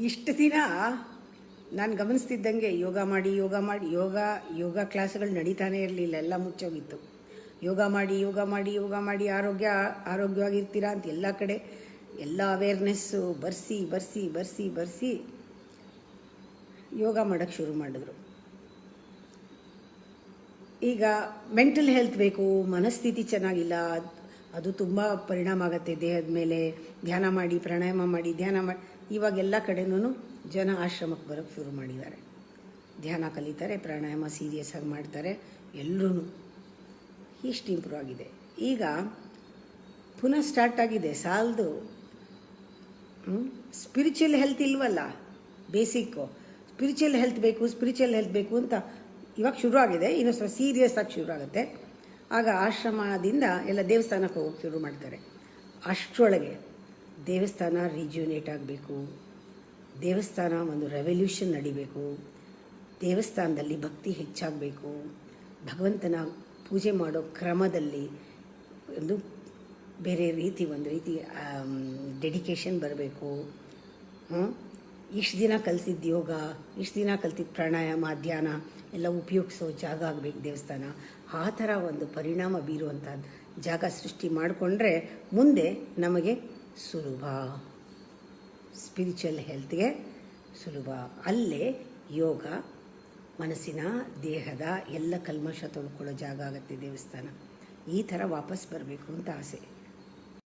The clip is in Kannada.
ಇಷ್ಟು ದಿನ ನಾನು ಗಮನಿಸ್ತಿದ್ದಂಗೆ ಯೋಗ ಮಾಡಿ ಯೋಗ ಕ್ಲಾಸ್ಗಳು ನಡೀತಾನೆ ಇರಲಿಲ್ಲ, ಎಲ್ಲ ಮುಚ್ಚೋಗಿತ್ತು. ಯೋಗ ಮಾಡಿ ಆರೋಗ್ಯವಾಗಿರ್ತೀರಾ ಅಂತ ಎಲ್ಲ ಕಡೆ ಎಲ್ಲ ಅವೇರ್ನೆಸ್ಸು ಬರ್ಸಿ ಯೋಗ ಮಾಡೋಕ್ಕೆ ಶುರು ಮಾಡಿದ್ರು. ಈಗ ಮೆಂಟಲ್ ಹೆಲ್ತ್ ಬೇಕು, ಮನಸ್ಥಿತಿ ಚೆನ್ನಾಗಿಲ್ಲ, ಅದು ತುಂಬ ಪರಿಣಾಮ ಆಗುತ್ತೆ ದೇಹದ ಮೇಲೆ. ಧ್ಯಾನ ಮಾಡಿ, ಪ್ರಾಣಾಯಾಮ ಮಾಡಿ, ಇವಾಗ ಎಲ್ಲ ಕಡೆನೂ ಜನ ಆಶ್ರಮಕ್ಕೆ ಬರೋಕ್ಕೆ ಶುರು ಮಾಡಿದ್ದಾರೆ. ಧ್ಯಾನ ಕಲಿತಾರೆ, ಪ್ರಾಣಾಯಾಮ ಸೀರಿಯಸ್ ಆಗಿ ಮಾಡ್ತಾರೆ, ಎಲ್ಲರೂ ಇಷ್ಟು ಇಂಪ್ರೂವ್ ಆಗಿದೆ. ಈಗ ಪುನಃ ಸ್ಟಾರ್ಟ್ ಆಗಿದೆ, ಸಾಲದು. ಸ್ಪಿರಿಚುವಲ್ ಹೆಲ್ತ್ ಇಲ್ವಲ್ಲ, ಬೇಸಿಕ್ಕು ಸ್ಪಿರಿಚುವಲ್ ಹೆಲ್ತ್ ಬೇಕು ಅಂತ ಇವಾಗ ಶುರು ಆಗಿದೆ. ಇನ್ನು ಸ್ವಲ್ಪ ಸೀರಿಯಸ್ ಆಗಿ ಶುರು ಆಗುತ್ತೆ. ಆಗ ಆಶ್ರಮದಿಂದ ಎಲ್ಲ ದೇವಸ್ಥಾನಕ್ಕೆ ಹೋಗೋಕ್ಕೆ ಶುರು ಮಾಡ್ತಾರೆ. ಅಷ್ಟರೊಳಗೆ ದೇವಸ್ಥಾನ ರಿಜ್ಯೂನೇಟ್ ಆಗಬೇಕು, ದೇವಸ್ಥಾನ ಒಂದು ರೆವಲ್ಯೂಷನ್ ನಡಿಬೇಕು, ದೇವಸ್ಥಾನದಲ್ಲಿ ಭಕ್ತಿ ಹೆಚ್ಚಾಗಬೇಕು, ಭಗವಂತನ ಪೂಜೆ ಮಾಡೋ ಕ್ರಮದಲ್ಲಿ ಒಂದು ಒಂದು ರೀತಿ ಡೆಡಿಕೇಶನ್ ಬರಬೇಕು. ಇಷ್ಟು ದಿನ ಕಲಿಸಿದ ಯೋಗ, ಇಷ್ಟು ದಿನ ಕಲಿತಿದ್ದ ಪ್ರಾಣಾಯಾಮ, ಧ್ಯಾನ ಎಲ್ಲ ಉಪಯೋಗಿಸೋ ಜಾಗ ಆಗಬೇಕು ದೇವಸ್ಥಾನ. ಆ ಥರ ಒಂದು ಪರಿಣಾಮ ಬೀರುವಂಥ ಜಾಗ ಸೃಷ್ಟಿ ಮಾಡಿಕೊಂಡ್ರೆ ಮುಂದೆ ನಮಗೆ ಸುಲಭ, ಸ್ಪಿರಿಚುವಲ್ ಹೆಲ್ತ್ಗೆ ಸುಲಭ. ಅಲ್ಲೇ ಯೋಗ ಮನಸ್ಸಿನ ದೇಹದ ಎಲ್ಲ ಕಲ್ಮಶ ತೊಳ್ಕೊಳ್ಳೋ ಜಾಗ ಆಗುತ್ತೆ ದೇವಸ್ಥಾನ. ಈ ಥರ ವಾಪಸ್ ಬರಬೇಕು ಅಂತ ಆಸೆ.